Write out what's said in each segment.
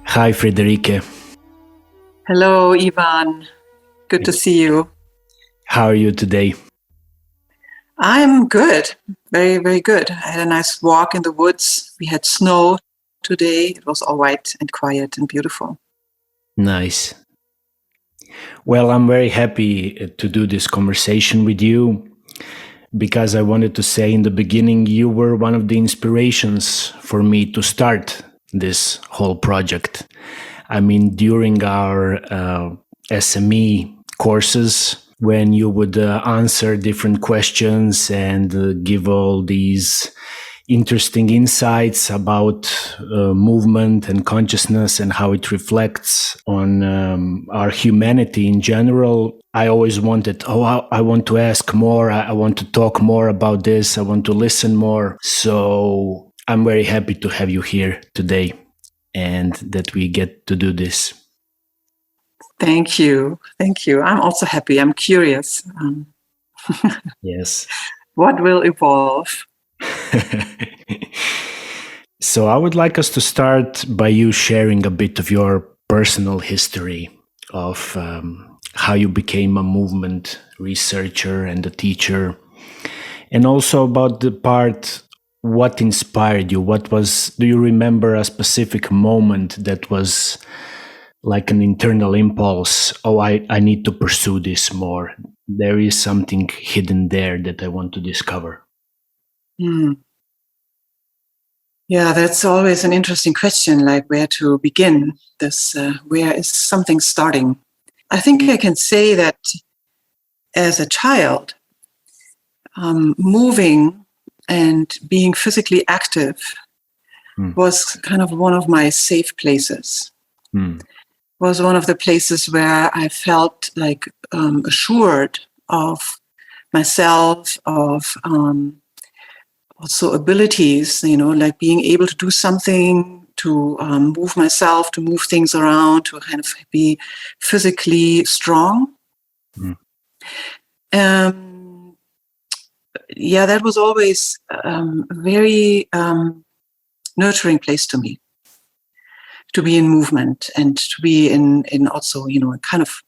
Hi, Friederike. Hello, Ivan. Good to see you. How are you today? I'm good. Very, very good. I had a nice walk in the woods. We had snow today. It was all white and quiet and beautiful. Nice. Well, I'm very happy to do this conversation with you because I wanted to say in the beginning you were one of the inspirations for me to start this whole project. I mean, during our SME courses, when you would answer different questions and give all these interesting insights about movement and consciousness and how it reflects on our humanity in general, I always wanted, I want to ask more. I want to talk more about this. I want to listen more. So I'm very happy to have you here today and that we get to do this. Thank you. Thank you. I'm also happy. I'm curious. Yes. What will evolve? So I would like us to start by you sharing a bit of your personal history of how you became a movement researcher and a teacher, and also about the part what inspired you. Do you remember a specific moment that was like an internal impulse? I need to pursue this more. There is something hidden there that I want to discover. Yeah, that's always an interesting question, like where to begin this, where is something starting? I think I can say that as a child, moving and being physically active was kind of one of my safe places. Was one of the places where I felt like assured of myself, of also abilities, like being able to do something, to move myself, to move things around, to kind of be physically strong. Yeah, that was always a very nurturing place to me, to be in movement and to be in also, kind of,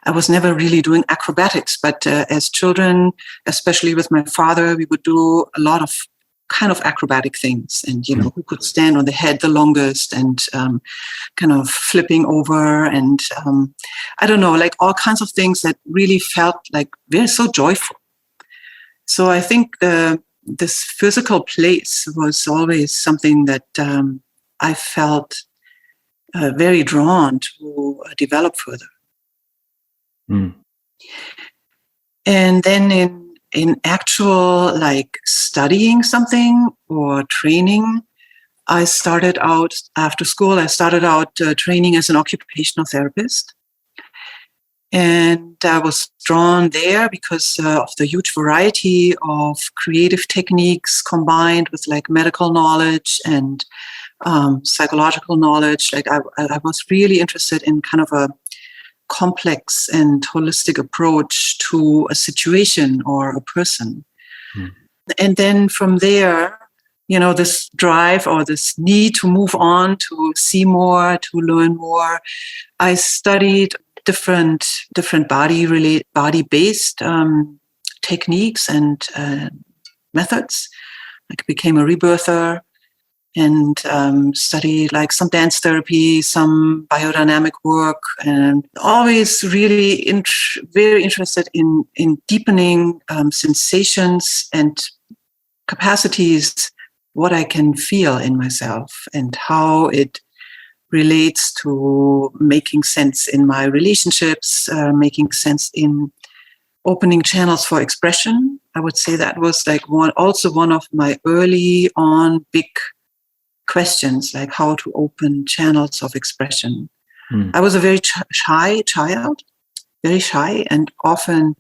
I was never really doing acrobatics, but as children, especially with my father, we would do a lot of kind of acrobatic things, and who could stand on the head the longest, and kind of flipping over, and I don't know, like all kinds of things that really felt like they're so joyful. So I think this physical place was always something that I felt very drawn to develop further. And then in actual like studying something or training, I started out after school. I started out training as an occupational therapist, and I was drawn there because of the huge variety of creative techniques combined with like medical knowledge and psychological knowledge. Like I was really interested in kind of a complex and holistic approach to a situation or a person. And then from there, this drive or this need to move on, to see more, to learn more, I studied different body-based techniques and methods. Like I became a rebirther and studied like some dance therapy, some biodynamic work, and always really very interested in deepening sensations and capacities, what I can feel in myself and how it relates to making sense in my relationships, making sense in opening channels for expression. I would say that was like one of my early on big questions, like how to open channels of expression. I was a very shy child, very shy, and often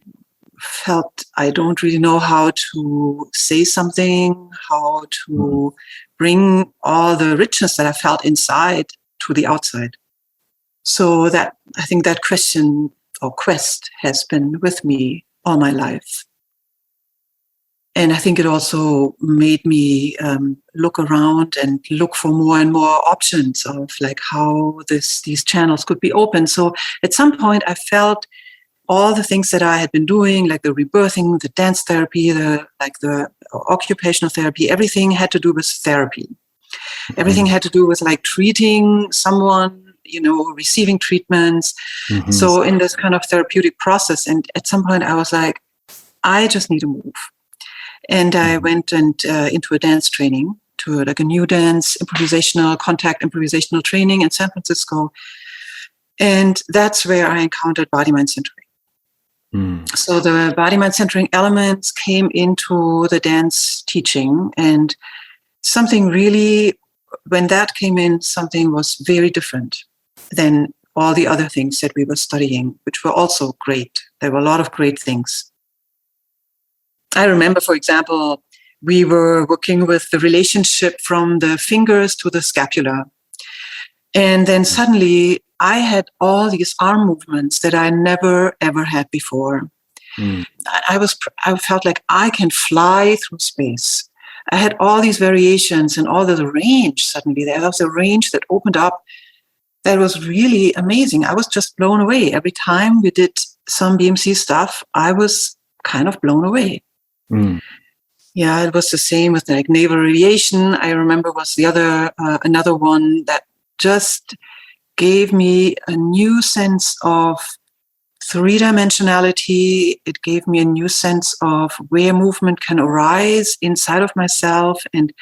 felt I don't really know how to say something, how to bring all the richness that I felt inside to the outside. So that I think that question or quest has been with me all my life. And I think it also made me look around and look for more and more options of like how these channels could be open. So at some point I felt all the things that I had been doing, like the rebirthing, the dance therapy, the occupational therapy, everything had to do with therapy. Everything had to do with like treating someone, receiving treatments. Mm-hmm. So in this kind of therapeutic process. And at some point I was like, I just need to move. And I went into a dance training, to like a new dance, contact improvisational training in San Francisco. And that's where I encountered body-mind centering. So the body-mind centering elements came into the dance teaching, and something really, when that came in, something was very different than all the other things that we were studying, which were also great. There were a lot of great things. I remember, for example, we were working with the relationship from the fingers to the scapula. And then suddenly I had all these arm movements that I never, ever had before. I felt like I can fly through space. I had all these variations and all the range suddenly. There was a range that opened up that was really amazing. I was just blown away. Every time we did some BMC stuff, I was kind of blown away. Yeah, it was the same with like navel radiation. I remember was the other, another one that just gave me a new sense of three-dimensionality. It gave me a new sense of where movement can arise inside of myself, and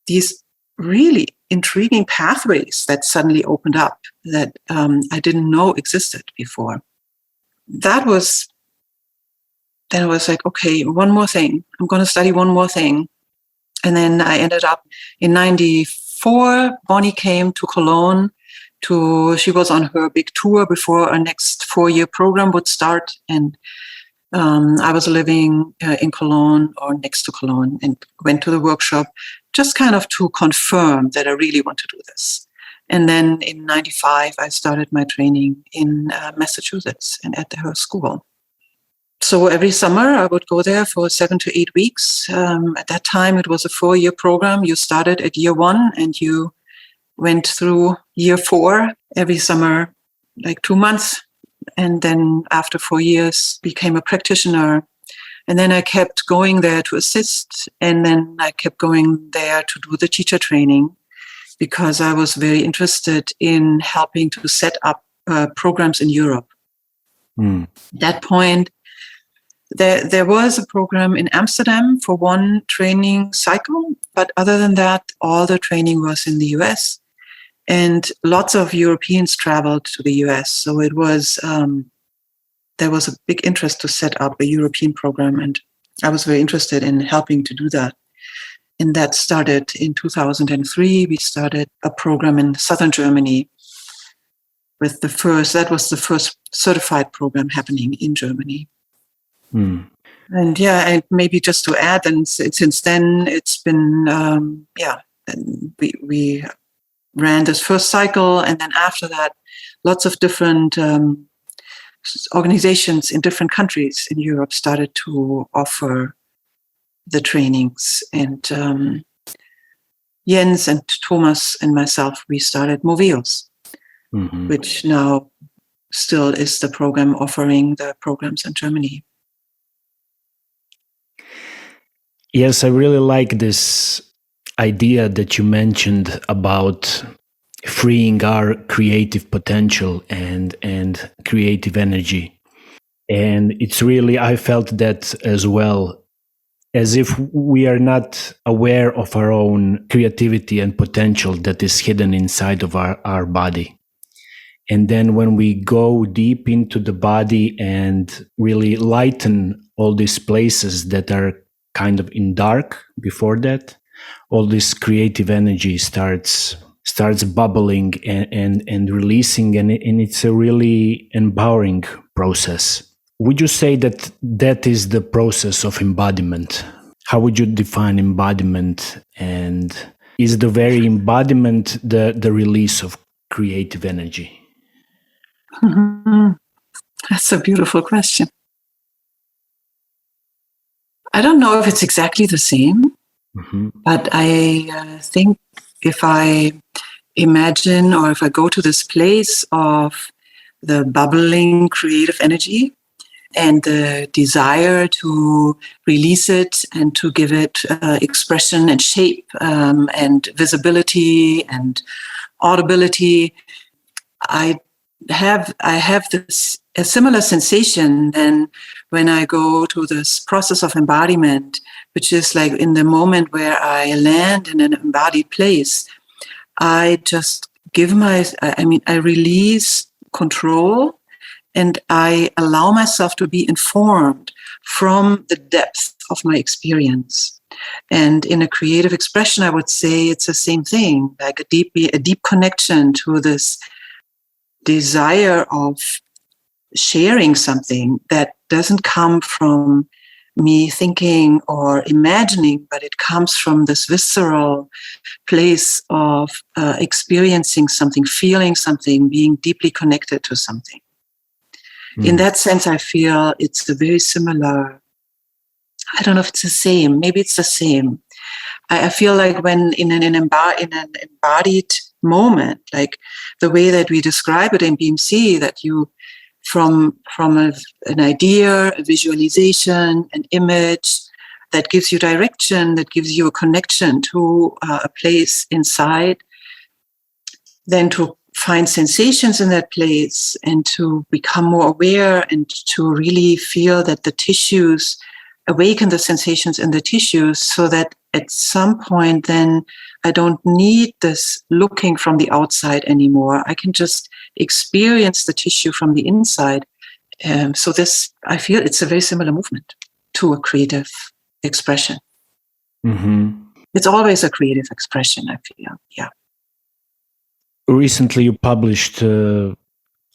these really intriguing pathways that suddenly opened up that I didn't know existed before. Then I was like, okay, one more thing. I'm going to study one more thing. And then I ended up in 94. Bonnie came to Cologne. She was on her big tour before our next 4-year program would start. And I was living in Cologne or next to Cologne, and went to the workshop just kind of to confirm that I really want to do this. And then in 95, I started my training in Massachusetts and at her school. So every summer I would go there for 7 to 8 weeks. At that time, it was a 4-year program. You started at year 1 and you went through year 4 every summer, like 2 months. And then after 4 years, became a practitioner. And then I kept going there to assist. And then I kept going there to do the teacher training, because I was very interested in helping to set up programs in Europe. At that point, there was a program in Amsterdam for one training cycle, but other than that, all the training was in the US, and lots of Europeans traveled to the US. So it was there was a big interest to set up a European program, and I was very interested in helping to do that. And that started in 2003. We started a program in southern Germany with that was the first certified program happening in Germany. And yeah, and maybe just to add, and since then it's been, we ran this first cycle, and then after that, lots of different organizations in different countries in Europe started to offer the trainings. And Jens and Thomas and myself, we started Moveus, which now still is the program offering the programs in Germany. Yes, I really like this idea that you mentioned about freeing our creative potential and creative energy. And it's really, I felt that as well, as if we are not aware of our own creativity and potential that is hidden inside of our body. And then when we go deep into the body and really lighten all these places that are kind of in dark before that, all this creative energy starts bubbling and releasing, and it's a really empowering process. Would you say that is the process of embodiment? How would you define embodiment? And is the very embodiment the release of creative energy? That's a beautiful question. I don't know if it's exactly the same, but I think if I imagine or if I go to this place of the bubbling creative energy and the desire to release it and to give it expression and shape and visibility and audibility, I have this a similar sensation than when I go to this process of embodiment, which is like in the moment where I land in an embodied place, I just I release control and I allow myself to be informed from the depth of my experience. And in a creative expression, I would say it's the same thing, like a deep connection to this desire of sharing something that doesn't come from me thinking or imagining, but it comes from this visceral place of experiencing something, feeling something, being deeply connected to something. In that sense, I feel it's a very similar. I don't know if it's the same. Maybe it's the same. I feel like when in an embodied moment, like the way that we describe it in BMC, that you from an idea, a visualization, an image that gives you direction, that gives you a connection to a place inside, then to find sensations in that place and to become more aware and to really feel that the tissues awaken the sensations in the tissues, so that at some point then I don't need this looking from the outside anymore. I can just experience the tissue from the inside. So this, I feel it's a very similar movement to a creative expression. It's always a creative expression, I feel. Yeah. Recently you published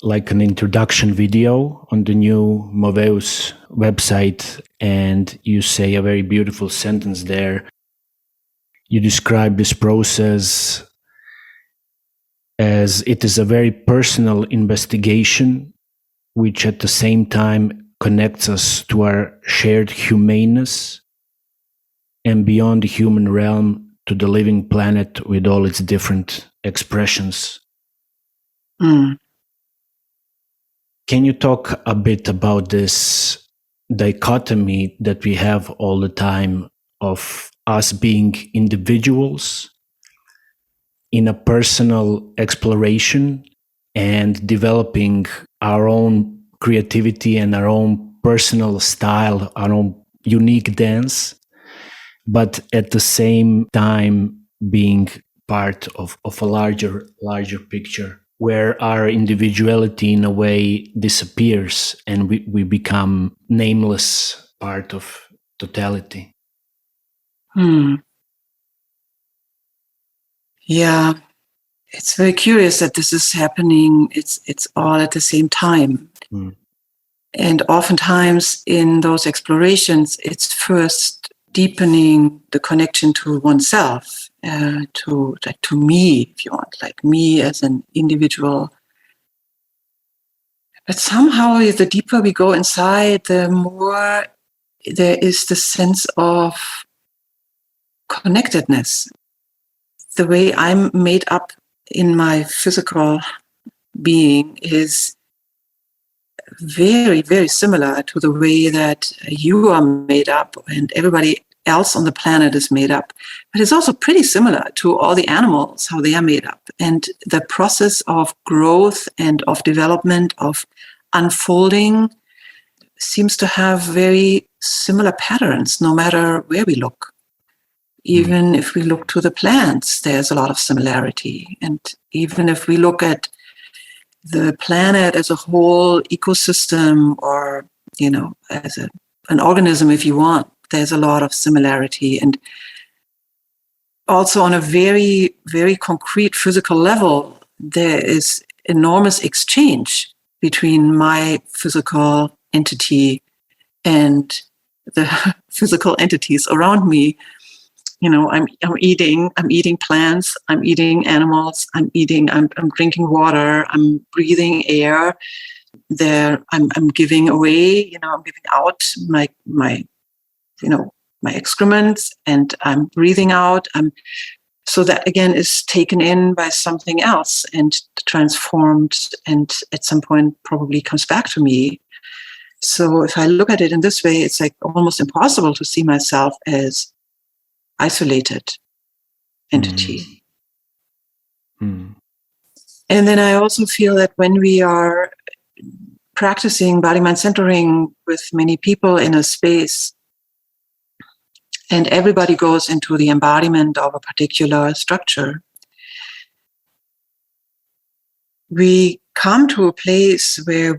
like an introduction video on the new Moveus website, and you say a very beautiful sentence there. You describe this process as it is a very personal investigation, which at the same time connects us to our shared humaneness and beyond the human realm to the living planet with all its different expressions. Can you talk a bit about this dichotomy that we have all the time of us being individuals in a personal exploration and developing our own creativity and our own personal style, our own unique dance, but at the same time being part of a larger picture where our individuality in a way disappears and we become nameless part of totality? Yeah, it's very curious that this is happening. It's all at the same time. And oftentimes in those explorations, it's first deepening the connection to oneself, to me, if you want, like me as an individual. But somehow the deeper we go inside, the more there is the sense of connectedness. The way I'm made up in my physical being is very, very similar to the way that you are made up and everybody else on the planet is made up. But it's also pretty similar to all the animals, how they are made up. And the process of growth and of development, of unfolding, seems to have very similar patterns, no matter where we look. Even if we look to the plants, there's a lot of similarity. And even if we look at the planet as a whole ecosystem, or, as an organism, if you want, there's a lot of similarity. And also on a very, very concrete physical level, there is enormous exchange between my physical entity and the physical entities around me. I'm eating plants, I'm eating animals, I'm drinking water, I'm breathing air. I'm giving away, I'm giving out my my excrements, and I'm breathing out. So that again is taken in by something else and transformed, and at some point probably comes back to me. So if I look at it in this way, it's like almost impossible to see myself as isolated entity. Mm. And then I also feel that when we are practicing body mind centering with many people in a space, and everybody goes into the embodiment of a particular structure, we come to a place where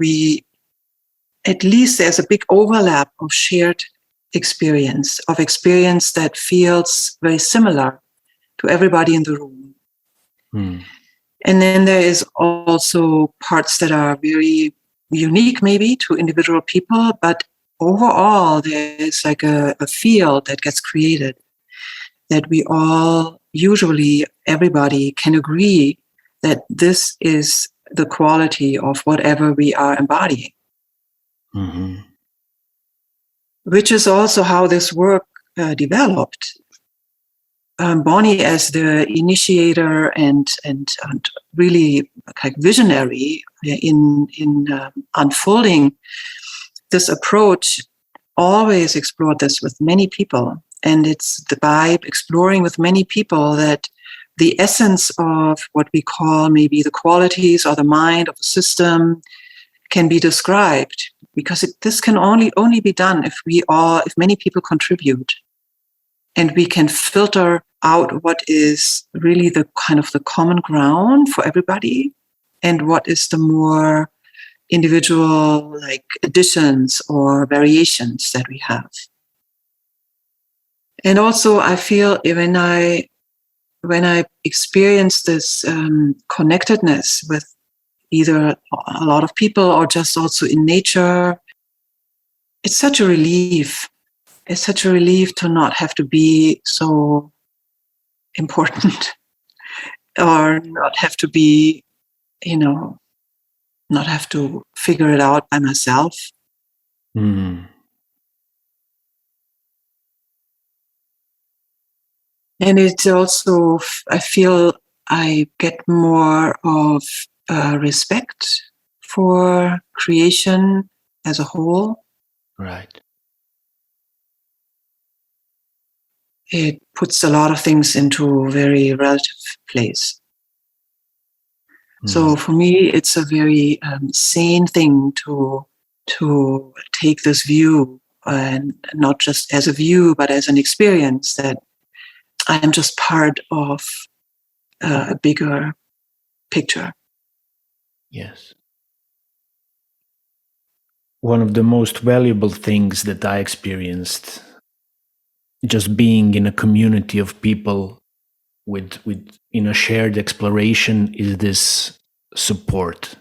at least there's a big overlap of shared experience that feels very similar to everybody in the room. Mm. And then there is also parts that are very unique maybe to individual people, but overall there's like a field that gets created that we all, usually everybody, can agree that this is the quality of whatever we are embodying. Mm-hmm. Which is also how this work developed. Bonnie, as the initiator and really like visionary in unfolding this approach, always explored this with many people. And it's by exploring with many people that the essence of what we call maybe the qualities or the mind of the system can be described, because this can only be done if many people contribute, and we can filter out what is really the kind of the common ground for everybody, and what is the more individual like additions or variations that we have. And also I feel when I experience this connectedness with either a lot of people or just also in nature, it's such a relief. It's such a relief to not have to be so important or not have to be, not have to figure it out by myself. Mm. And it's also, I feel I get more of respect for creation as a whole. Right. It puts a lot of things into a very relative place. Mm. So for me, it's a very sane thing to take this view, and not just as a view, but as an experience that I'm just part of a bigger picture. Yes. One of the most valuable things that I experienced just being in a community of people with in a shared exploration is this support.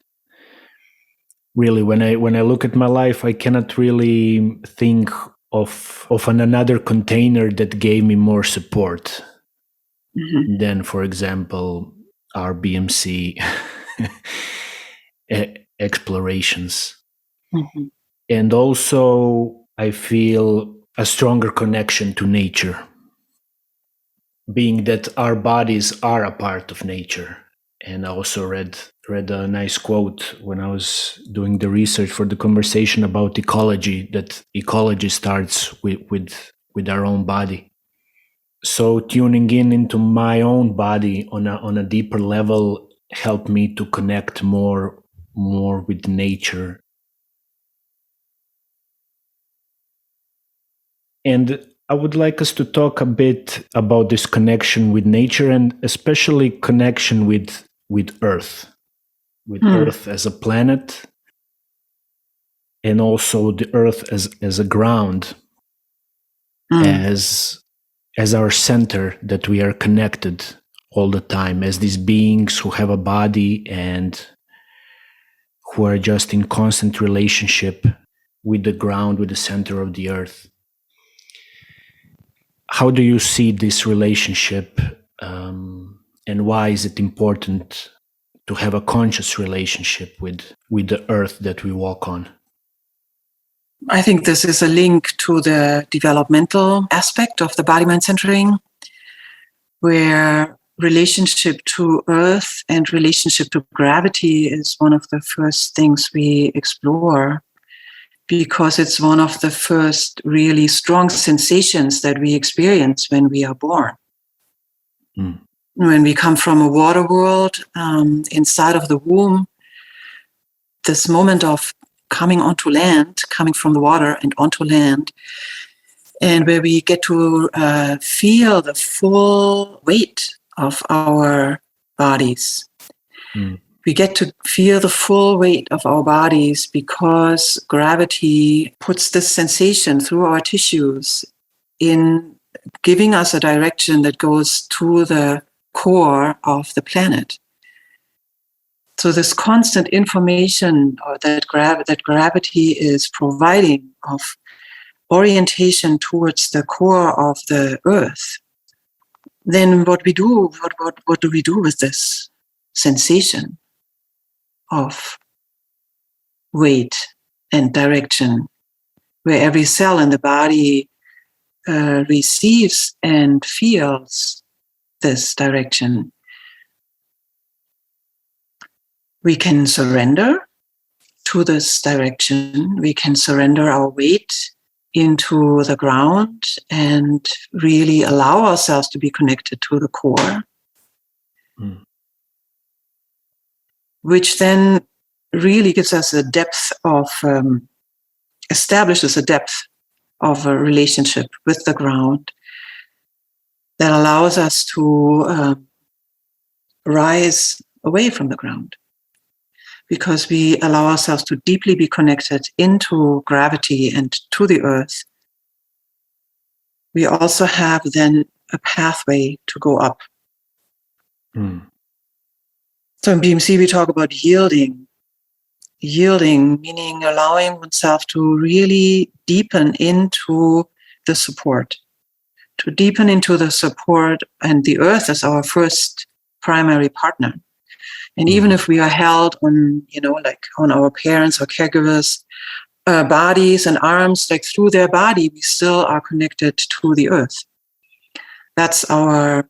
Really, when I look at my life, I cannot really think of another container that gave me more support than, for example, our BMC explorations. Mm-hmm. And also, I feel a stronger connection to nature, being that our bodies are a part of nature. And I also read a nice quote when I was doing the research for the conversation about ecology, that ecology starts with our own body. So tuning into my own body on a deeper level helped me to connect more with nature. And I would like us to talk a bit about this connection with nature, and especially connection with Earth, Earth as a planet, and also the Earth as a ground, as our center, that we are connected all the time as these beings who have a body and who are just in constant relationship with the ground, with the center of the Earth. How do you see this relationship, and why is it important to have a conscious relationship with the Earth that we walk on? I think this is a link to the developmental aspect of the body-mind centering, where relationship to earth and relationship to gravity is one of the first things we explore, because it's one of the first really strong sensations that we experience when we are born. Mm. When we come from a water world, inside of the womb, this moment of coming onto land, coming from the water and onto land, and where we get to feel the full weight of our bodies. Mm. We get to feel the full weight of our bodies because gravity puts this sensation through our tissues in giving us a direction that goes to the core of the planet. So this constant information that gravity is providing of orientation towards the core of the earth, then what do we do with this sensation of weight and direction, where every cell in the body receives and feels this direction? We can surrender to this direction. We can surrender our weight into the ground and really allow ourselves to be connected to the core, which then really gives us a depth of, establishes a depth of a relationship with the ground that allows us to rise away from the ground, because we allow ourselves to deeply be connected into gravity and to the earth. We also have then a pathway to go up. Mm. So in BMC, we talk about yielding. Yielding, meaning allowing oneself to really deepen into the support, to deepen into the support, and the earth is our first primary partner. And even if we are held on, like on our parents or caregivers' bodies and arms, like through their body, we still are connected to the earth. That's our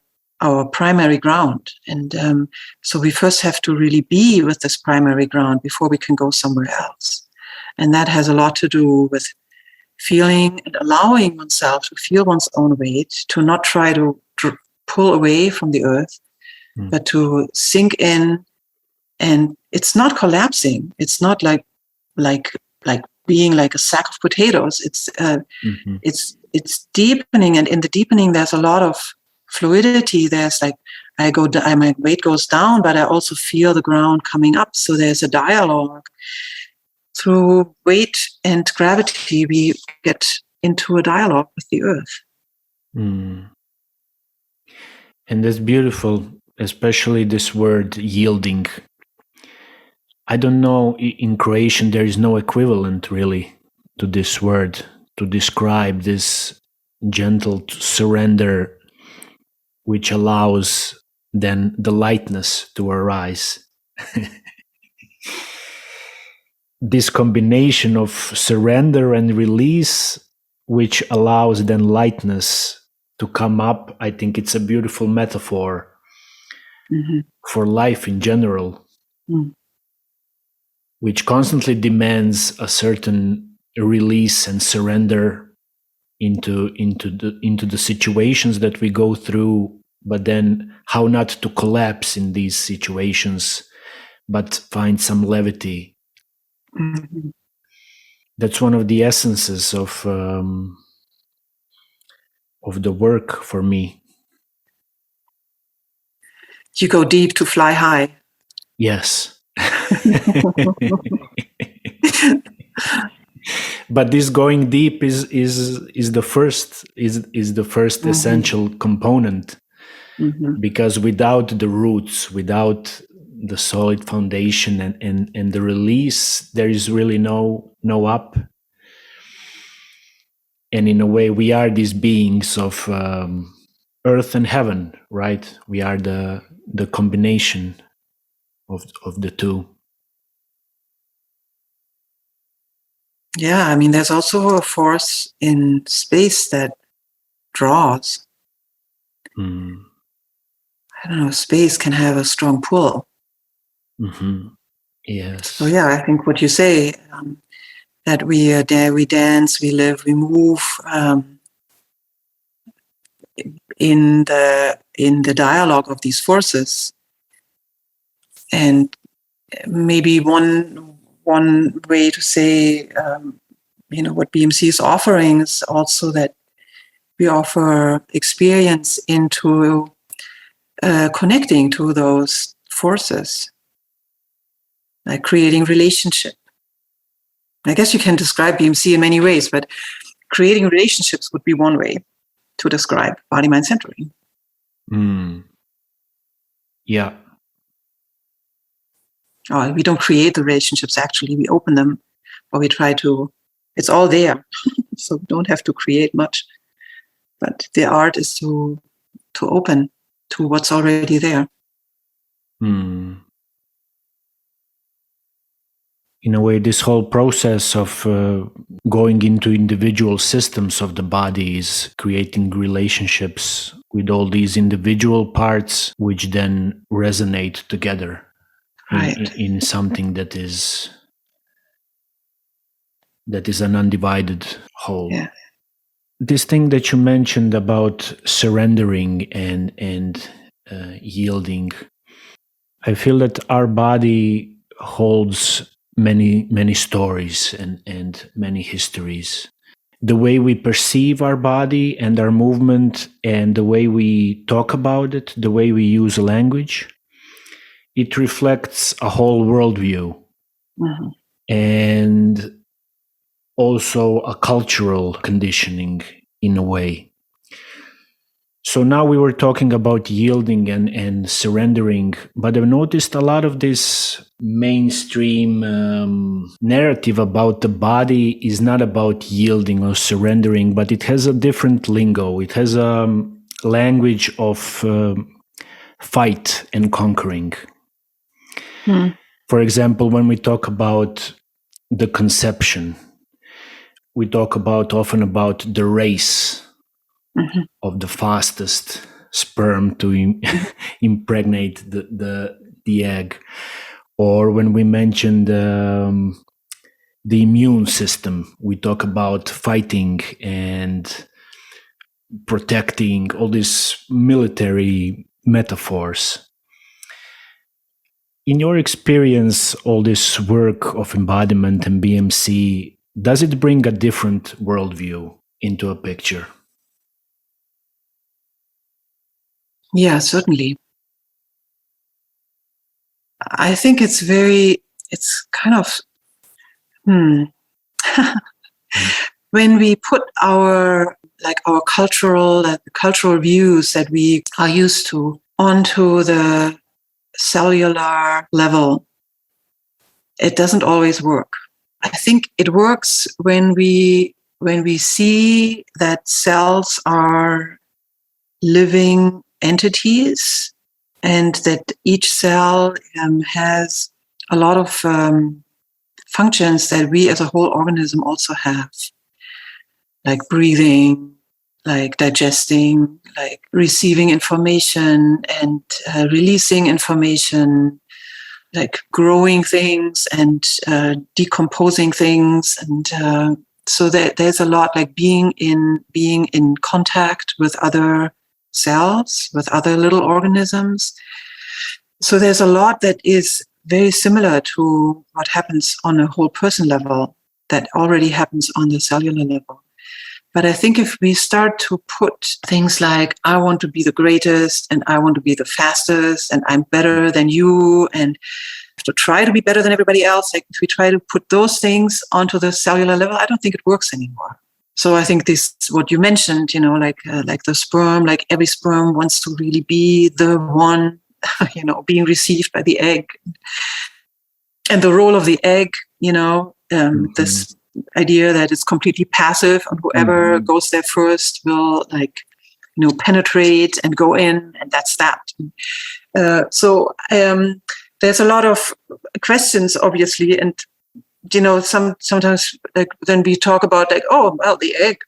primary ground. And so we first have to really be with this primary ground before we can go somewhere else. And that has a lot to do with feeling and allowing oneself to feel one's own weight, to not try to pull away from the earth, but to sink in. And it's not collapsing. It's not like being like a sack of potatoes. It's deepening, and in the deepening, there's a lot of fluidity. There's like my weight goes down, but I also feel the ground coming up. So there's a dialogue. Through weight and gravity, we get into a dialogue with the earth. Mm. And that's beautiful, especially this word yielding. I don't know, in Croatian there is no equivalent really to this word to describe this gentle surrender, which allows then the lightness to arise. This combination of surrender and release, which allows then lightness to come up, I think it's a beautiful metaphor for life in general, which constantly demands a certain release and surrender into the situations that we go through, but then how not to collapse in these situations, but find some levity. That's one of the essences of the work for me. You go deep to fly high. Yes. But this going deep is the first essential component, because without the roots, without the solid foundation and the release, there is really no up. And in a way, we are these beings of earth and heaven, right? We are the combination of the two. Yeah, I mean, there's also a force in space that draws. Mm. I don't know, space can have a strong pull. Mm-hmm. So Yes. yeah, I think what you say, that we dance, we live, we move in the dialogue of these forces. And maybe one way to say, what BMC is offering is also that we offer experience into connecting to those forces, like creating relationship. I guess you can describe BMC in many ways, but creating relationships would be one way to describe body-mind centering. Mm. Yeah. We don't create the relationships, actually, we open them, or we try to, it's all there. So we don't have to create much. But the art is to open to what's already there. Mm. In a way, this whole process of going into individual systems of the body is creating relationships with all these individual parts, which then resonate together Right. in something that is an undivided whole. Yeah. This thing that you mentioned about surrendering and yielding, I feel that our body holds many stories and many histories. The way we perceive our body and our movement and the way we talk about it, the way we use language, it reflects a whole worldview Mm-hmm. and also a cultural conditioning in a way. So now we were talking about yielding and surrendering, but I've noticed a lot of this mainstream narrative about the body is not about yielding or surrendering, but it has a different lingo. It has a language of fight and conquering. Mm. For example, when we talk about the conception, we talk often about the race Mm-hmm. of the fastest sperm to impregnate the egg, or when we mentioned the immune system, we talk about fighting and protecting, all these military metaphors. In your experience, all this work of embodiment and BMC, does it bring a different worldview into a picture? Yeah, certainly. I think it's kind of, when we put our cultural views that we are used to onto the cellular level, it doesn't always work. I think it works when we see that cells are living entities and that each cell has a lot of functions that we as a whole organism also have, like breathing, like digesting, like receiving information and releasing information, like growing things and decomposing things. And so there's a lot, like being in contact with other cells, with other little organisms. So there's a lot that is very similar to what happens on a whole person level that already happens on the cellular level. But I think if we start to put things like, I want to be the greatest and I want to be the fastest and I'm better than you and to try to be better than everybody else, like if we try to put those things onto the cellular level, I don't think it works anymore. So I think this, what you mentioned, like the sperm, like every sperm wants to really be the one, being received by the egg. And the role of the egg, this idea that it's completely passive and whoever goes there first will penetrate and go in, and that's that. So there's a lot of questions, obviously, and sometimes like then we talk about like, oh, well, the egg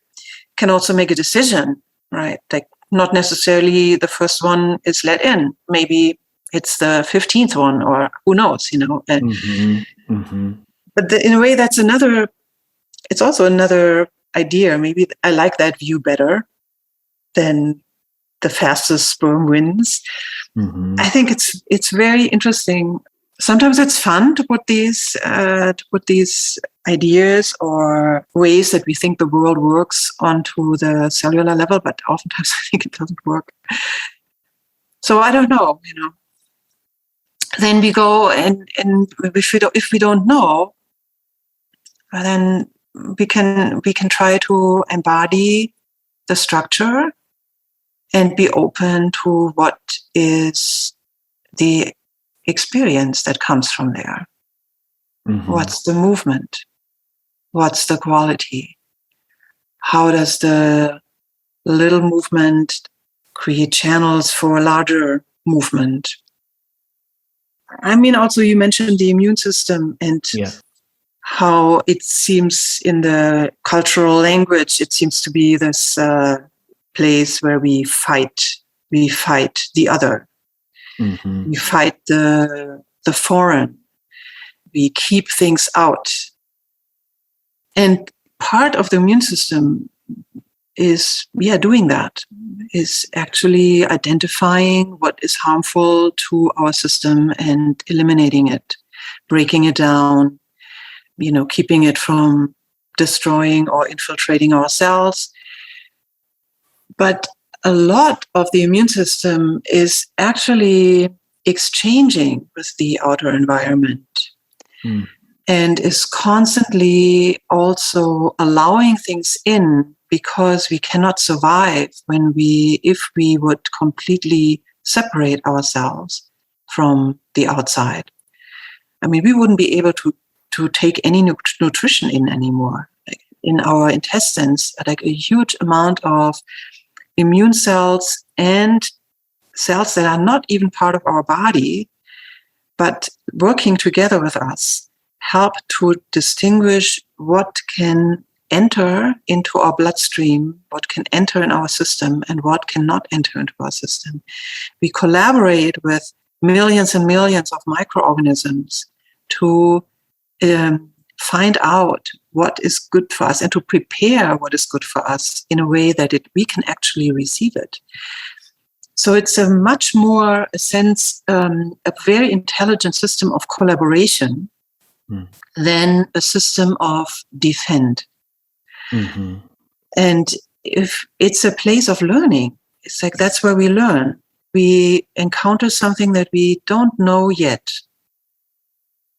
can also make a decision, right? Like not necessarily the first one is let in. Maybe it's the 15th one, or who knows, But in a way, it's also another idea. Maybe I like that view better than the fastest sperm wins. I think it's very interesting. Sometimes it's fun to put these ideas or ways that we think the world works onto the cellular level, but oftentimes I think it doesn't work. So I don't know, Then we go and if we don't know, then we can try to embody the structure and be open to what is the experience that comes from there. What's the movement? What's the quality? How does the little movement create channels for a larger movement? I mean, also you mentioned the immune system and how it seems in the cultural language, it seems to be this place where we fight the other. We fight the foreign. We keep things out. And part of the immune system is, doing that, is actually identifying what is harmful to our system and eliminating it, breaking it down, keeping it from destroying or infiltrating our cells. But a lot of the immune system is actually exchanging with the outer environment and is constantly also allowing things in, because we cannot survive if we would completely separate ourselves from the outside. I mean, we wouldn't be able to take any nutrition in anymore. Like in our intestines, like a huge amount of immune cells and cells that are not even part of our body, but working together with us, help to distinguish what can enter into our bloodstream, what can enter in our system, and what cannot enter into our system. We collaborate with millions and millions of microorganisms to find out what is good for us and to prepare what is good for us in a way that we can actually receive it. So it's a much more a very intelligent system of collaboration than a system of defend. And if it's a place of learning, it's like that's where we learn. We encounter something that we don't know yet.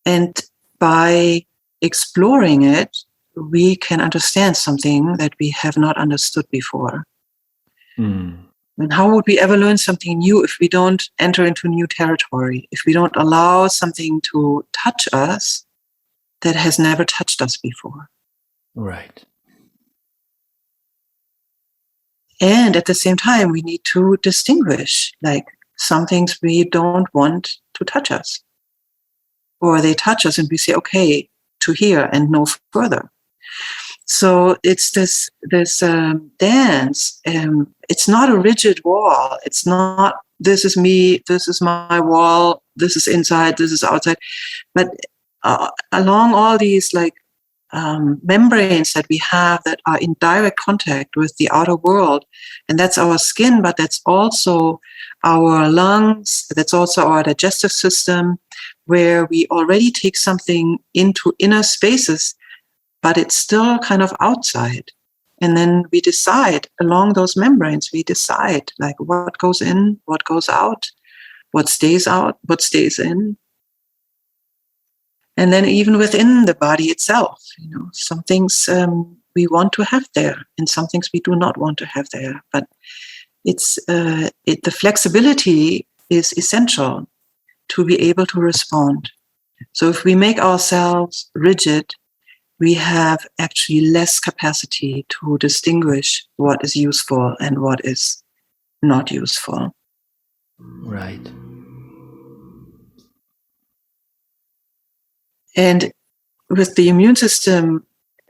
And by exploring it, we can understand something that we have not understood before. And how would we ever learn something new if we don't enter into new territory, if we don't allow something to touch us that has never touched us before? Right. And at the same time, we need to distinguish, like some things we don't want to touch us. Or they touch us and we say, okay, to here and no further. So it's this dance. It's not a rigid wall. It's not, this is me, this is my wall, this is inside, this is outside. But along all these membranes that we have that are in direct contact with the outer world, and that's our skin, but that's also our lungs, that's also our digestive system, where we already take something into inner spaces, but it's still kind of outside. And then we decide along those membranes, we decide like what goes in, what goes out, what stays out, what stays in. And then even within the body itself, some things we want to have there and some things we do not want to have there. But the flexibility is essential to be able to respond. So if we make ourselves rigid, we have actually less capacity to distinguish what is useful and what is not useful. Right. And with the immune system,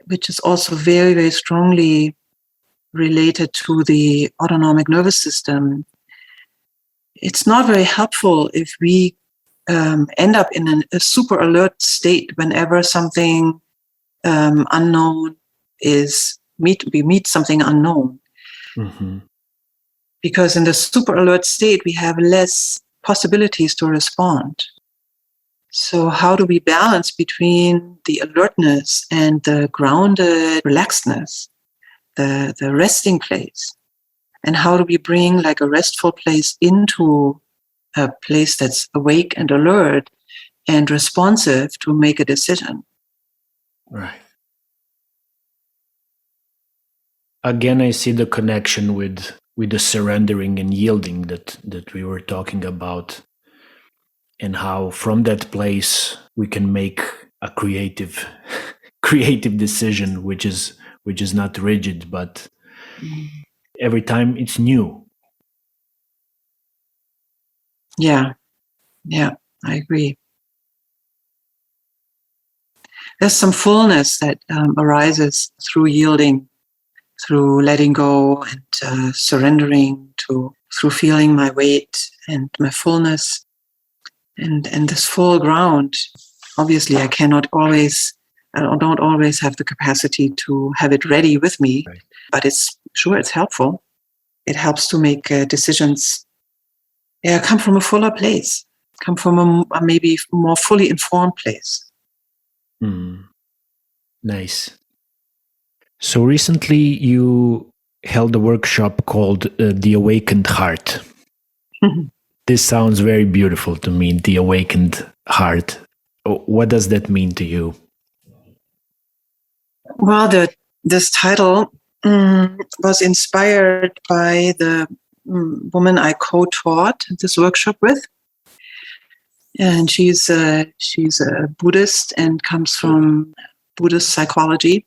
which is also very, very strongly related to the autonomic nervous system, it's not very helpful if we end up in a super alert state whenever something unknown we meet something unknown. Mm-hmm. Because in the super alert state, we have less possibilities to respond. So how do we balance between the alertness and the grounded relaxedness, the resting place? And how do we bring like a restful place into a place that's awake and alert and responsive to make a decision? Right. Again, I see the connection with the surrendering and yielding that we were talking about, and how from that place we can make a creative decision, which is not rigid, but every time it's new. Yeah, I agree. There's some fullness that arises through yielding, through letting go and surrendering, through feeling my weight and my fullness and this full ground. Obviously, I don't always have the capacity to have it ready with me, Right. but it's helpful. It helps to make decisions. Yeah, come from a fuller place, come from a maybe more fully informed place. Nice. So recently you held a workshop called The Awakened Heart. This sounds very beautiful to me, The Awakened Heart. What does that mean to you? Well, this title was inspired by the woman I co-taught this workshop with. And she's a Buddhist and comes from Buddhist psychology.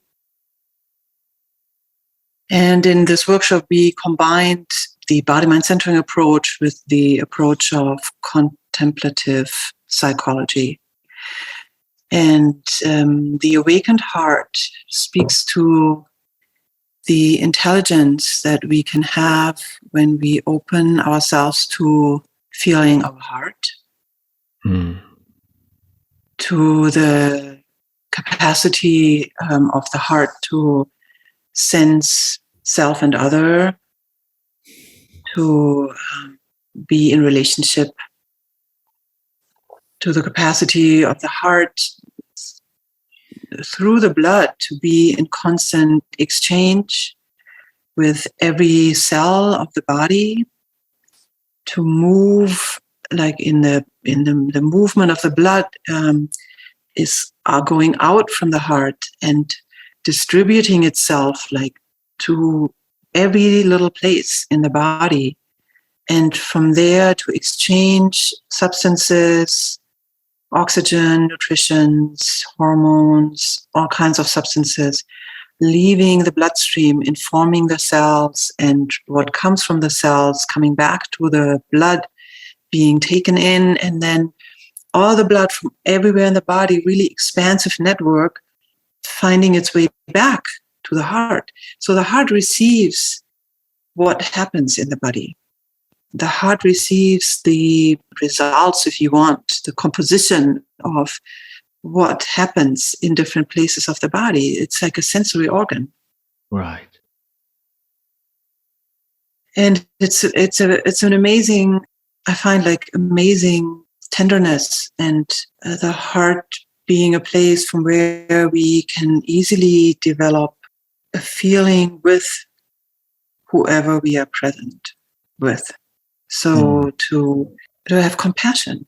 And in this workshop, we combined the body-mind centering approach with the approach of contemplative psychology. And the awakened heart speaks to the intelligence that we can have when we open ourselves to feeling our heart, to the capacity of the heart to sense self and other, to be in relationship, to the capacity of the heart through the blood to be in constant exchange with every cell of the body, to move like in the movement of the blood are going out from the heart and distributing itself like to every little place in the body, and from there to exchange substances, oxygen, nutritions, hormones, all kinds of substances, leaving the bloodstream, informing the cells, and what comes from the cells coming back to the blood, being taken in, and then all the blood from everywhere in the body, really expansive network, finding its way back to the heart. So the heart receives what happens in the body. The heart receives the results, if you want, the composition of what happens in different places of the body. It's like a sensory organ. Right. And it's an amazing, I find like amazing tenderness, and the heart being a place from where we can easily develop a feeling with whoever we are present with. So to have compassion.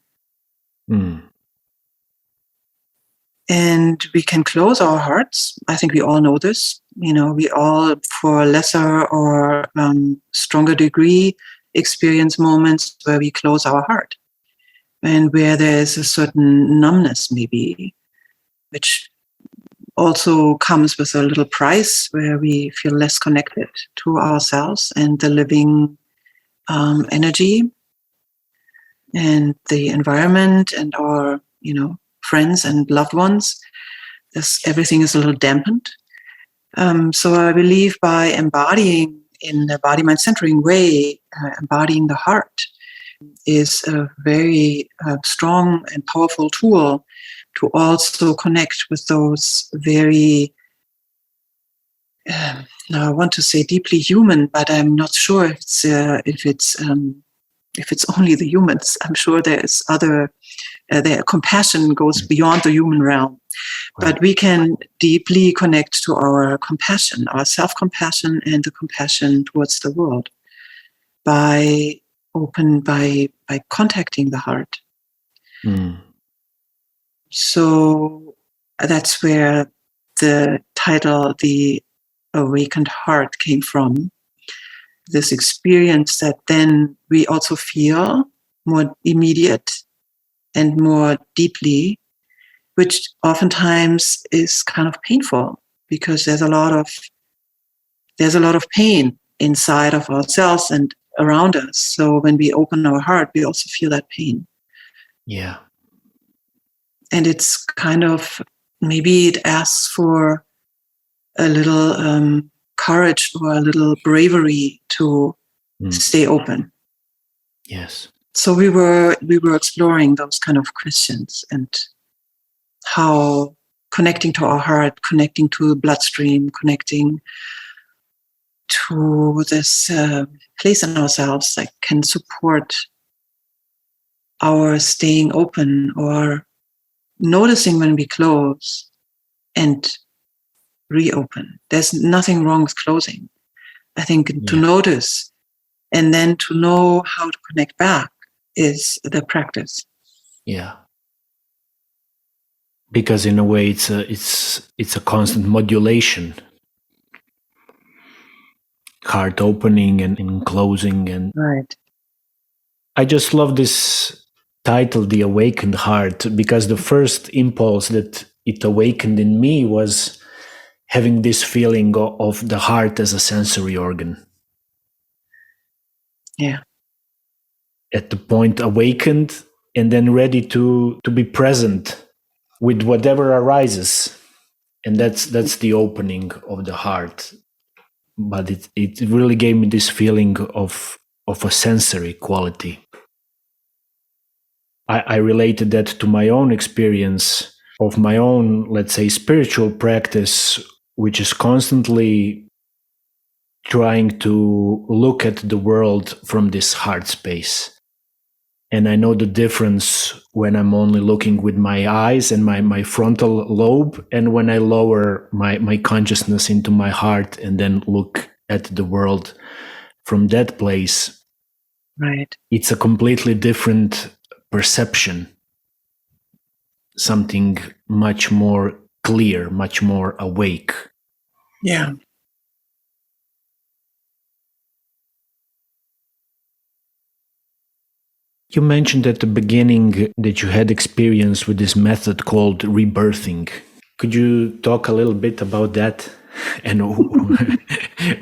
And we can close our hearts. I think we all know this. You know, we all, for a lesser or stronger degree, experience moments where we close our heart and where there's a certain numbness, maybe, which also comes with a little price, where we feel less connected to ourselves and the living energy and the environment and our, friends and loved ones. everything is a little dampened. So I believe by embodying in a body-mind centering way, embodying the heart is a very strong and powerful tool to also connect with those very, now I want to say deeply human, but I'm not sure if it's only the humans. I'm sure there's other, their compassion goes beyond the human realm. But we can deeply connect to our compassion, our self-compassion and the compassion towards the world by contacting the heart. So that's where the title, The Awakened Heart, came from. This experience that then we also feel more immediate and more deeply, which oftentimes is kind of painful because there's a lot of pain inside of ourselves and around us. So when we open our heart, we also feel that pain. Yeah. And it's kind of, maybe it asks for a little courage or a little bravery to stay open. Yes. So we were exploring those kind of questions and how connecting to our heart, connecting to the bloodstream, connecting to this place in ourselves that can support our staying open or noticing when we close and reopen. There's nothing wrong with closing. I think to notice and then to know how to connect back is the practice. Yeah. Because in a way it's a constant modulation. Heart opening and closing, and right. I just love this title, The Awakened Heart, because the first impulse that it awakened in me was having this feeling of the heart as a sensory organ. Yeah. At the point awakened and then ready to be present with whatever arises. And that's the opening of the heart. But it really gave me this feeling of a sensory quality. I related that to my own experience of my own, let's say, spiritual practice, which is constantly trying to look at the world from this heart space. And I know the difference when I'm only looking with my eyes and my frontal lobe, and when I lower my consciousness into my heart and then look at the world from that place. Right. It's a completely different perception. Something much more clear, much more awake. Yeah. You mentioned at the beginning that you had experience with this method called rebirthing. Could you talk a little bit about that and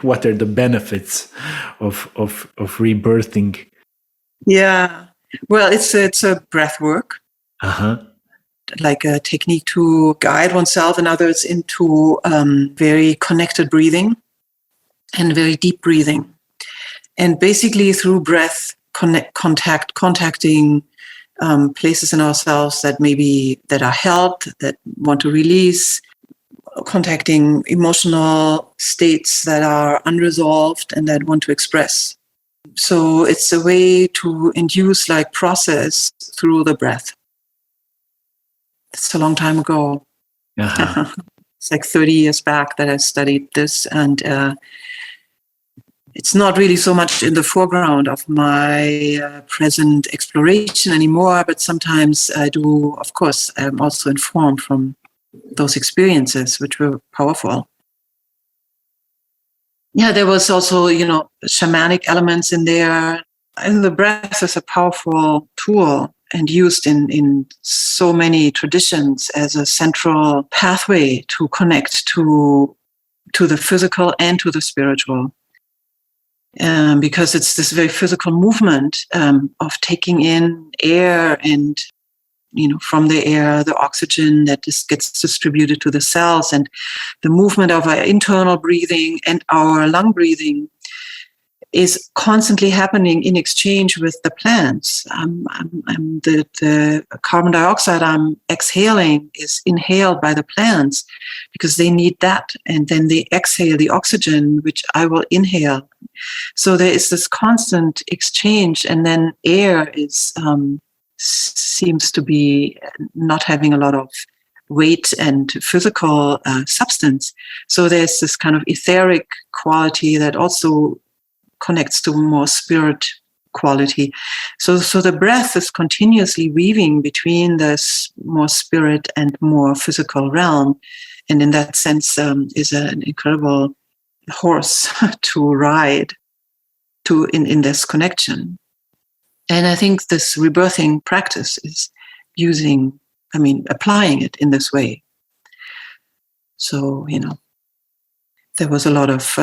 what are the benefits of rebirthing? Yeah. Well, it's a breath work. Like a technique to guide oneself and others into very connected breathing and very deep breathing. And basically through breath, contacting places in ourselves that are held, that want to release, contacting emotional states that are unresolved and that want to express. So it's a way to induce like process through the breath. It's a long time ago. It's like 30 years back that I studied this, and it's not really so much in the foreground of my present exploration anymore, but sometimes I do, of course, I'm also informed from those experiences, which were powerful. Yeah, there was also, shamanic elements in there. And the breath is a powerful tool and used in so many traditions as a central pathway to connect to the physical and to the spiritual. Because it's this very physical movement of taking in air and from the air, the oxygen that just gets distributed to the cells, and the movement of our internal breathing and our lung breathing is constantly happening in exchange with the plants. The carbon dioxide I'm exhaling is inhaled by the plants because they need that. And then they exhale the oxygen, which I will inhale. So there is this constant exchange. And then air seems to be not having a lot of weight and physical substance. So there's this kind of etheric quality that also connects to more spirit quality. So the breath is continuously weaving between this more spirit and more physical realm. And in that sense, is an incredible horse to ride in this connection. And I think this rebirthing practice is applying it in this way. So, there was a lot of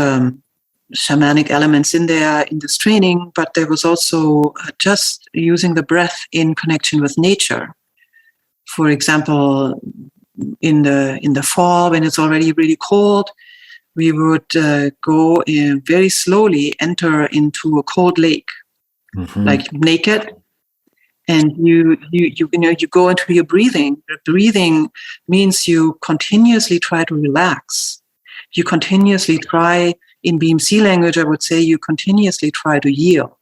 shamanic elements in there in this training, but there was also just using the breath in connection with nature. For example, in the fall, when it's already really cold, we would go very slowly enter into a cold lake, like naked, and you go into your breathing. Breathing means you continuously try to relax. You continuously try. In BMC language, I would say you continuously try to yield.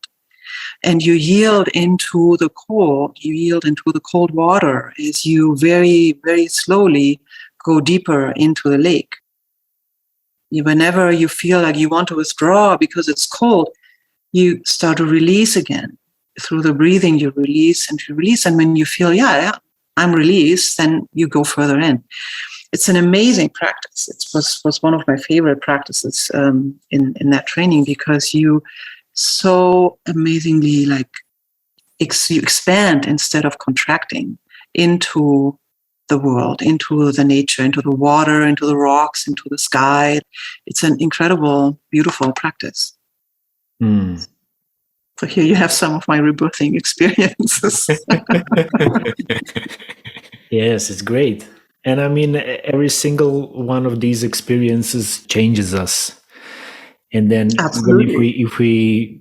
And you yield into the cold, water as you very, very slowly go deeper into the lake. Whenever you feel like you want to withdraw because it's cold, you start to release again. Through the breathing, you release. And when you feel, I'm released, then you go further in. It's an amazing practice. It was one of my favorite practices in that training, because you so amazingly you expand instead of contracting into the world, into the nature, into the water, into the rocks, into the sky. It's an incredible, beautiful practice. So here you have some of my rebirthing experiences. Yes, it's great. And every single one of these experiences changes us. And then if we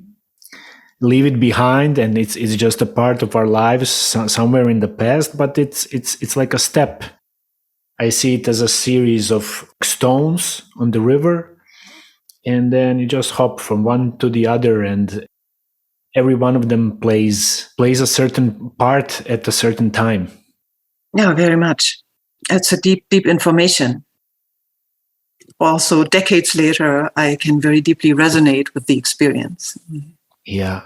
leave it behind, and it's just a part of our lives somewhere in the past, but it's like a step. I see it as a series of stones on the river, and then you just hop from one to the other, and every one of them plays a certain part at a certain time. Yeah, very much. It's a deep, deep information. Also, decades later, I can very deeply resonate with the experience. Yeah.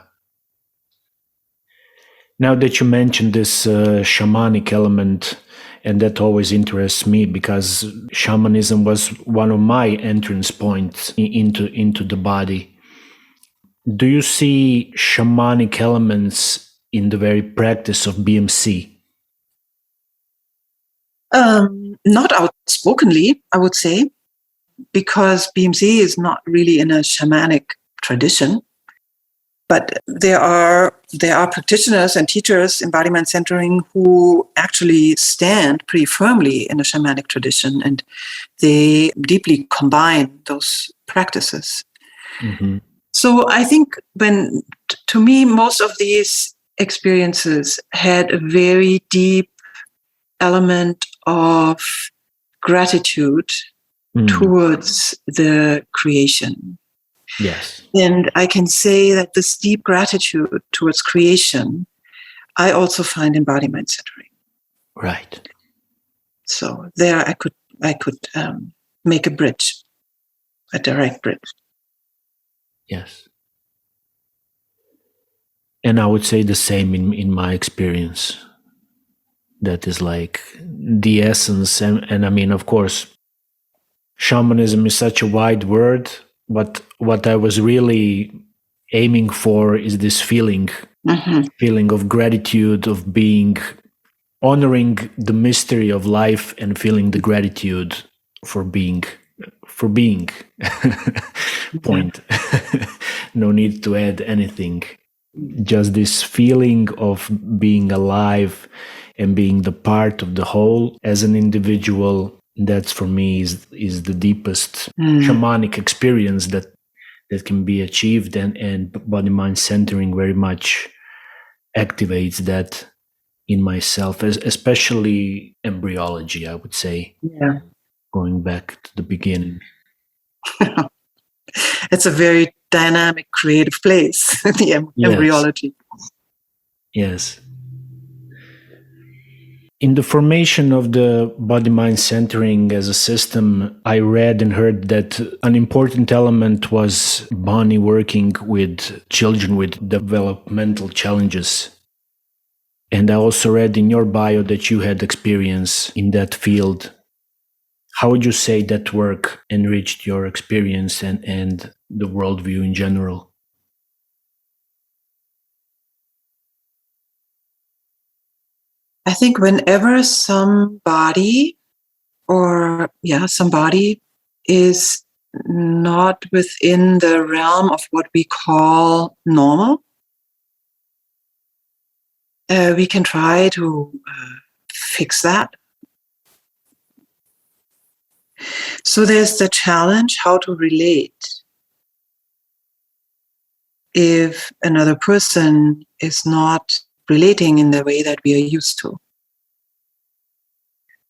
Now that you mentioned this shamanic element, and that always interests me, because shamanism was one of my entrance points into the body. Do you see shamanic elements in the very practice of BMC? Not outspokenly, I would say, because BMC is not really in a shamanic tradition. But there are practitioners and teachers, embodiment centering, who actually stand pretty firmly in a shamanic tradition, and they deeply combine those practices. Mm-hmm. So I think to me, most of these experiences had a very deep element of gratitude towards the creation. Yes. And I can say that this deep gratitude towards creation, I also find embodiment centering. Right. So there I could make a bridge, a direct bridge. Yes. And I would say the same in my experience. That is like the essence. And of course, shamanism is such a wide word. What I was really aiming for is this feeling of gratitude, of honoring the mystery of life, and feeling the gratitude for being. Point. No need to add anything. Just this feeling of being alive and being the part of the whole as an individual. That's for me is the deepest shamanic experience that can be achieved, and body mind centering very much activates that in myself, especially embryology, I would say. Yeah. Going back to the beginning. It's a very dynamic, creative place, the embryology. Yes. In the formation of the body-mind centering as a system, I read and heard that an important element was Bonnie working with children with developmental challenges. And I also read in your bio that you had experience in that field. How would you say that work enriched your experience and the worldview in general? I think whenever somebody is not within the realm of what we call normal, we can try to fix that. So there's the challenge how to relate if another person is not relating in the way that we are used to.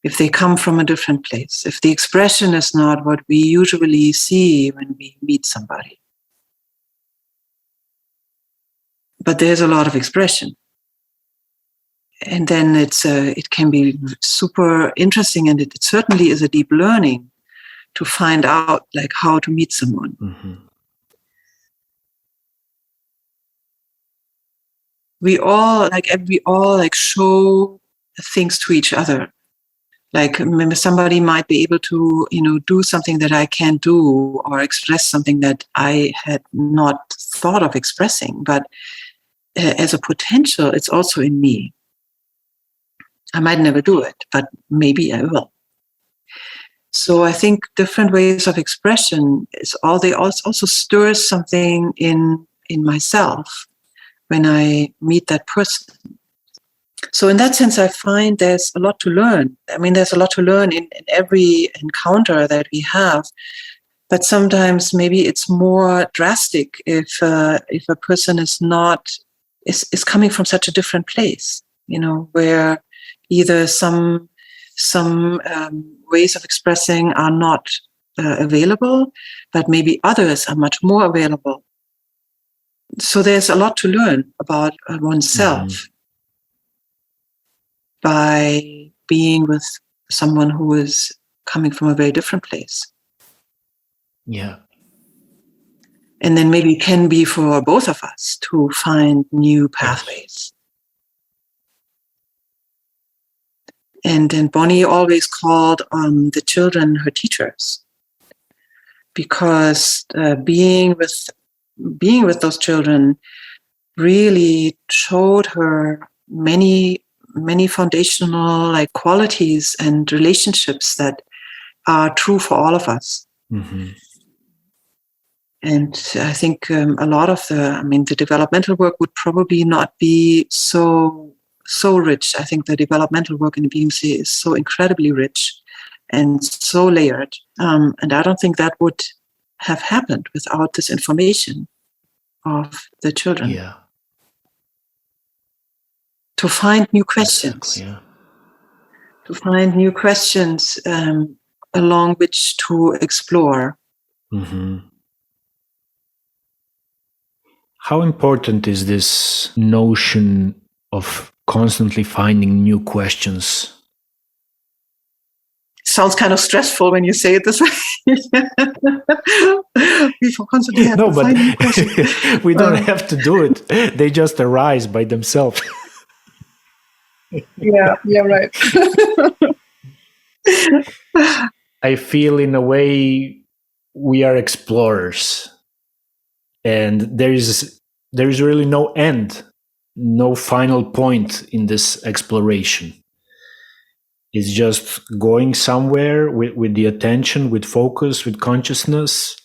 If they come from a different place, if the expression is not what we usually see when we meet somebody. But there's a lot of expression. And then it can be super interesting, and it certainly is a deep learning to find out like how to meet someone. Mm-hmm. We all show things to each other. Like somebody might be able to, do something that I can't do, or express something that I had not thought of expressing. But as a potential, it's also in me. I might never do it, but maybe I will. So I think different ways of expression they also stirs something in myself when I meet that person. So in that sense, I find there's a lot to learn. I mean, there's a lot to learn in every encounter that we have. But sometimes maybe it's more drastic if a person is coming from such a different place, where either some ways of expressing are not available, but maybe others are much more available. So there's a lot to learn about oneself by being with someone who is coming from a very different place. Yeah. And then maybe it can be for both of us to find new pathways. And then Bonnie always called the children her teachers, because being with those children really showed her many foundational qualities and relationships that are true for all of us. Mm-hmm. And I think a lot of the developmental work would probably not be so rich. I think the developmental work in the BMC is so incredibly rich and so layered. And I don't think that would have happened without this information of the children. Yeah. To find new questions. Exactly, yeah. To find new questions along which to explore. Mm-hmm. How important is this notion of constantly finding new questions? Sounds kind of stressful when you say it this way. We constantly have to find new questions. We don't have to do it. They just arise by themselves. Yeah, right. I feel in a way we are explorers, and there is really no end, no final point in this exploration. It's just going somewhere with the attention, with focus, with consciousness.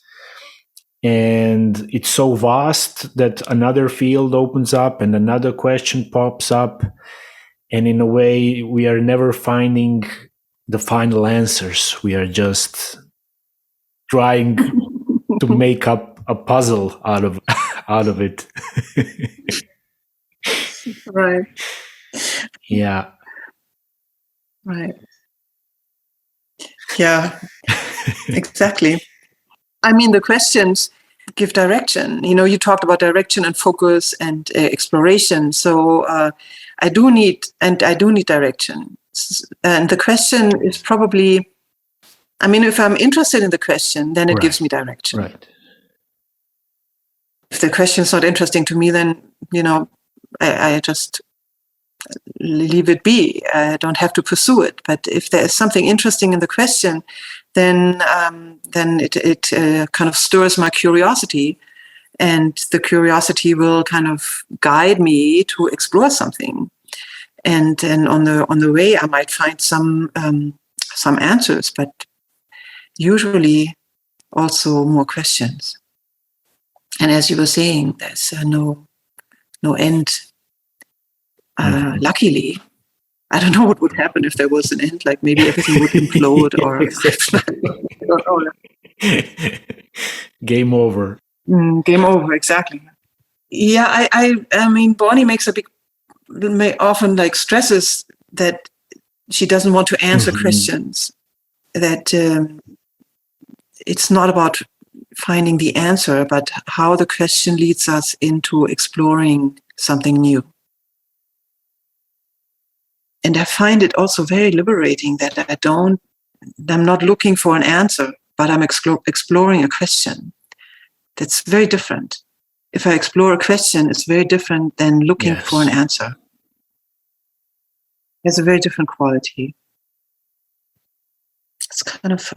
And it's so vast that another field opens up and another question pops up. And in a way, we are never finding the final answers. We are just trying to make up a puzzle out of it. Right. Yeah. Right. Yeah, exactly. I mean, the questions give direction. You talked about direction and focus and exploration. So I do need direction. And the question is probably, if I'm interested in the question, then it gives me direction. Right. If the question is not interesting to me, then, I just leave it be. I don't have to pursue it. But if there is something interesting in the question, then it kind of stirs my curiosity, and the curiosity will kind of guide me to explore something. And then on the way, I might find some answers, but usually also more questions. And as you were saying, there's no end. Luckily, I don't know what would happen if there was an end. Like maybe everything would implode, or Game over. Game over, exactly. Yeah, I mean, Bonnie makes often like stresses that she doesn't want to answer questions. That it's not about finding the answer, but how the question leads us into exploring something new. And I find it also very liberating that I'm not looking for an answer, but I'm exploring a question. That's very different. If I explore a question, it's very different than looking for an answer. There's a very different quality. It's kind of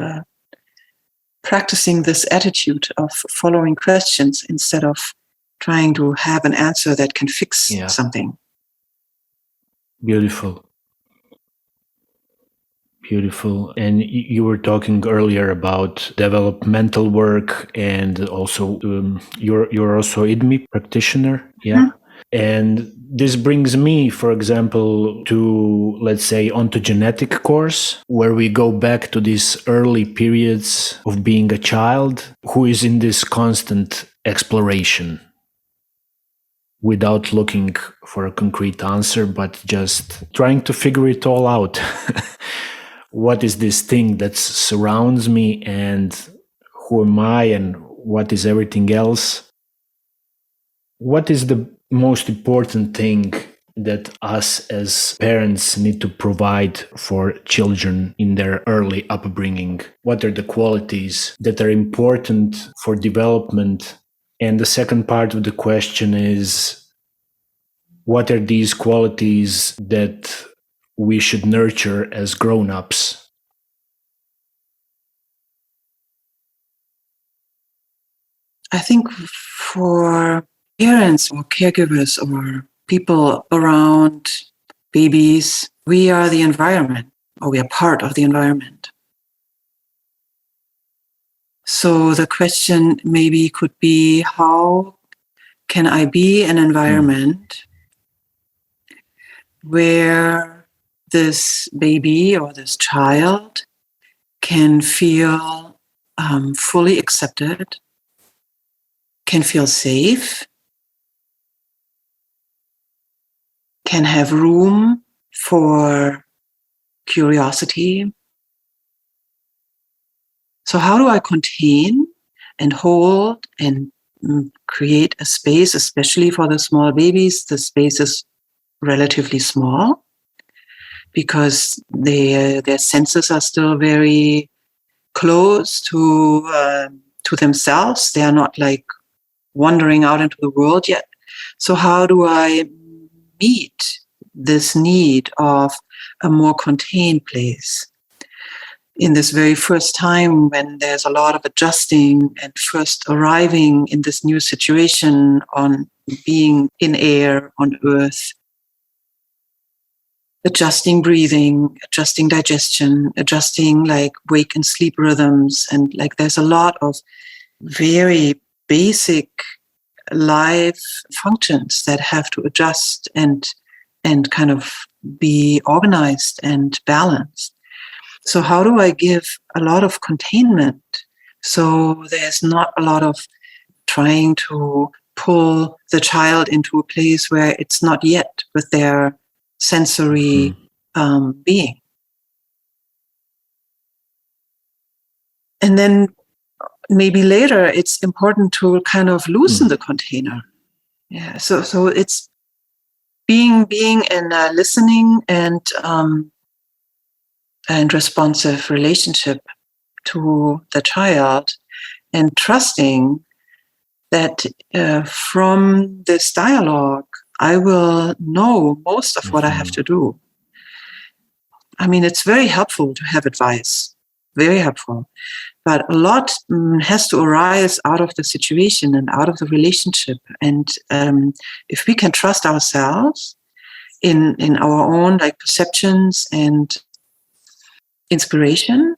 practicing this attitude of following questions instead of trying to have an answer that can fix something. Beautiful. And you were talking earlier about developmental work, and also you're also IDMI practitioner. Yeah. And this brings me, for example, to, let's say, ontogenetic course, where we go back to these early periods of being a child who is in this constant exploration without looking for a concrete answer, but just trying to figure it all out. What is this thing that surrounds me, and who am I, and what is everything else? What is the most important thing that us as parents need to provide for children in their early upbringing? What are the qualities that are important for development? And the second part of the question is, what are these qualities that we should nurture as grown-ups? I think for parents or caregivers or people around babies, we are the environment, or we are part of the environment. So the question maybe could be, how can I be an environment where this baby or this child can feel fully accepted, can feel safe, can have room for curiosity? So how do I contain and hold and create a space, especially for the small babies? The space is relatively small because their senses are still very close to themselves. They are not like wandering out into the world yet. So how do I meet this need of a more contained place in this very first time when there's a lot of adjusting and first arriving in this new situation, on being in air, on earth, adjusting breathing, adjusting digestion, adjusting like wake and sleep rhythms. And like there's a lot of very basic life functions that have to adjust and and kind of be organized and balanced. So how do I give a lot of containment so there's not a lot of trying to pull the child into a place where it's not yet with their sensory being? And then maybe later it's important to kind of loosen the container. Yeah. So it's being in a listening and responsive relationship to the child, and trusting that from this dialogue, I will know most of what I have to do. I mean, it's very helpful to have advice, very helpful. But a lot has to arise out of the situation and out of the relationship. And if we can trust ourselves in our own like perceptions and inspiration,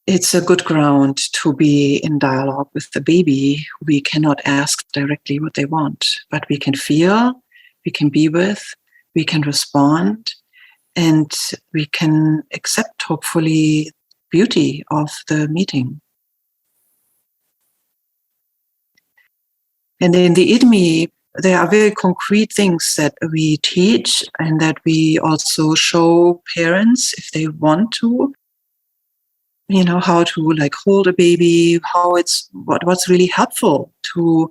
it's a good ground to be in dialogue with the baby. We cannot ask directly what they want, but we can feel, we can be with, we can respond, and we can accept, hopefully, beauty of the meeting. And in the IDMI, there are very concrete things that we teach and that we also show parents if they want to. You know, how to like hold a baby, how it's what's really helpful to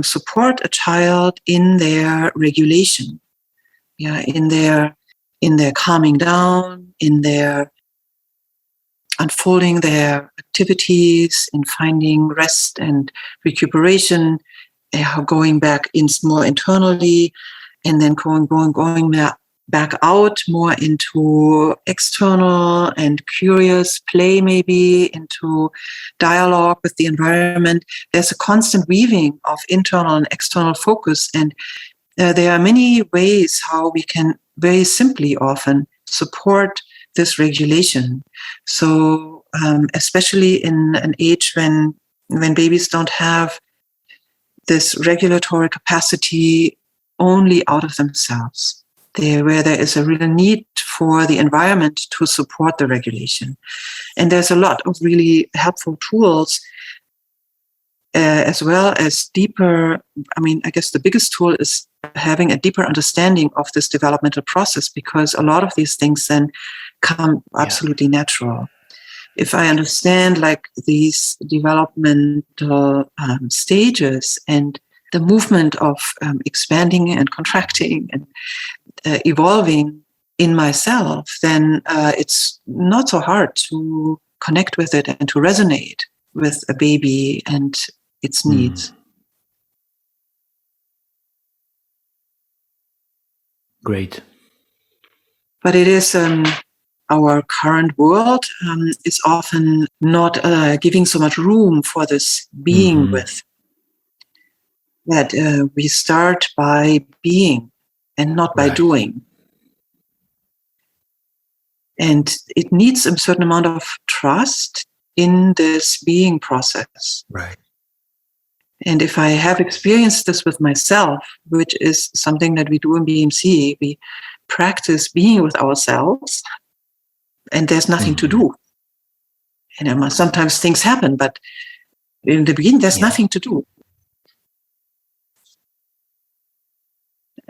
support a child in their regulation, in their calming down, in their unfolding their activities, in finding rest and recuperation, going back in more internally, and then going back out more into external and curious play, maybe into dialogue with the environment. There's a constant weaving of internal and external focus. And there are many ways how we can very simply often support this regulation. So especially in an age when babies don't have this regulatory capacity only out of themselves, where there is a real need for the environment to support the regulation. And there's a lot of really helpful tools, as well as deeper, I guess the biggest tool is having a deeper understanding of this developmental process, because a lot of these things then come absolutely natural. If I understand like these developmental stages and the movement of expanding and contracting and evolving in myself, then it's not so hard to connect with it and to resonate with a baby and its needs. Great. But it is our current world is often not giving so much room for this being with. That we start by being and not by doing. And it needs a certain amount of trust in this being process. Right. And if I have experienced this with myself, which is something that we do in BMC, we practice being with ourselves, and there's nothing to do. And sometimes things happen, but in the beginning, there's nothing to do.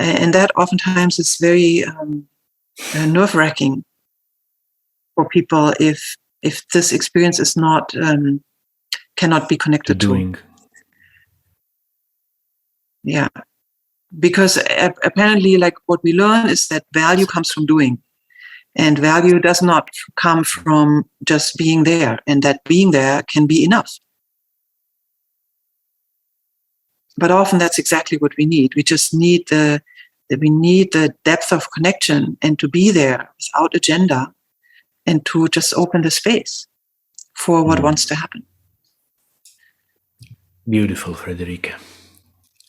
And that oftentimes is very nerve-wracking for people if this experience is not cannot be connected to. Yeah, because apparently, like what we learn is that value comes from doing, and value does not come from just being there, and that being there can be enough. But often that's exactly what we need. We just need the depth of connection and to be there without agenda and to just open the space for what wants to happen. Beautiful, Friederike.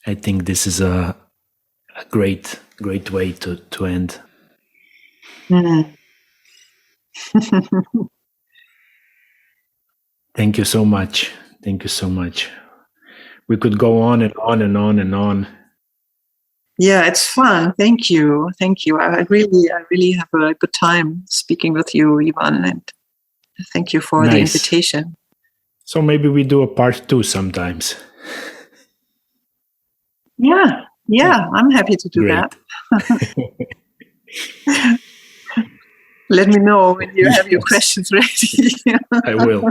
I think this is a great way to end. Thank you so much. Thank you so much. We could go on and on and on and on. Yeah, it's fun. Thank you. Thank you. I really have a good time speaking with you, Ivan, and thank you for the Nice. invitation. So maybe we do a part 2 sometimes. Yeah, I'm happy to do Great. that. Let me know when you have your questions ready. I will.